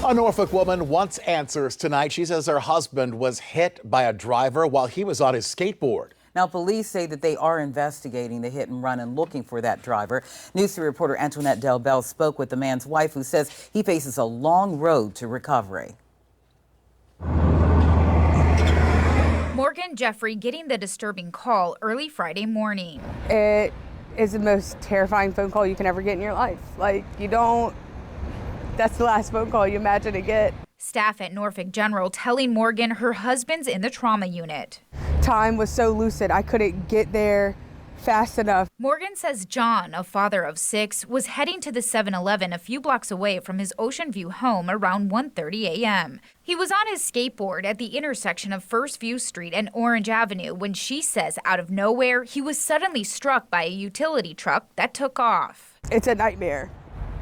A Norfolk woman wants answers tonight. She says her husband was hit by a driver while he was on his skateboard. Now, police say that they are investigating the hit and run and looking for that driver. News 3 reporter Antoinette Del Bell spoke with the man's wife, who says he faces a long road to recovery. Morgan Jeffrey getting the disturbing call early Friday morning. It is the most terrifying phone call you can ever get in your life. That's the last phone call you imagine to get. Staff at Norfolk General telling Morgan her husband's in the trauma unit. Time was so lucid, I couldn't get there fast enough. Morgan says John, a father of 6, was heading to the 7-Eleven a few blocks away from his Ocean View home around 1:30 a.m. He was on his skateboard at the intersection of First View Street and Orange Avenue when she says out of nowhere he was suddenly struck by a utility truck that took off. It's a nightmare.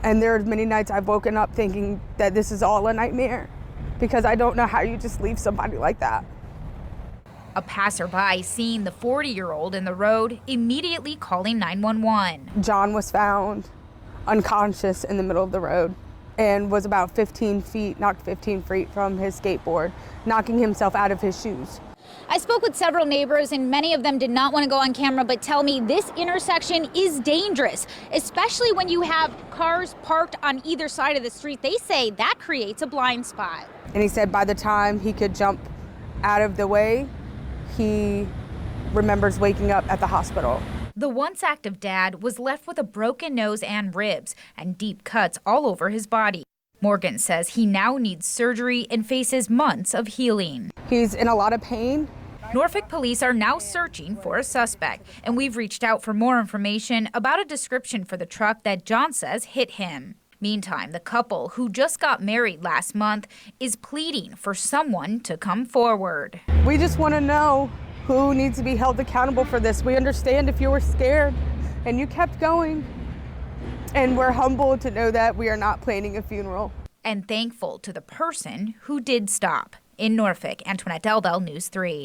And there are many nights I've woken up thinking that this is all a nightmare because I don't know how you just leave somebody like that. A passerby seeing the 40-year-old in the road immediately calling 911. John was found unconscious in the middle of the road and was about 15 feet, knocked 15 feet from his skateboard, knocking himself out of his shoes. I spoke with several neighbors, and many of them did not want to go on camera, but tell me this intersection is dangerous, especially when you have cars parked on either side of the street. They say that creates a blind spot. And he said by the time he could jump out of the way, he remembers waking up at the hospital. The once active dad was left with a broken nose and ribs and deep cuts all over his body. Morgan says he now needs surgery and faces months of healing. He's in a lot of pain. Norfolk police are now searching for a suspect, and we've reached out for more information about a description for the truck that John says hit him. Meantime, the couple, who just got married last month, is pleading for someone to come forward. We just want to know who needs to be held accountable for this. We understand if you were scared and you kept going. And we're humbled to know that we are not planning a funeral. And thankful to the person who did stop. In Norfolk, Antoinette Del Bell, News 3.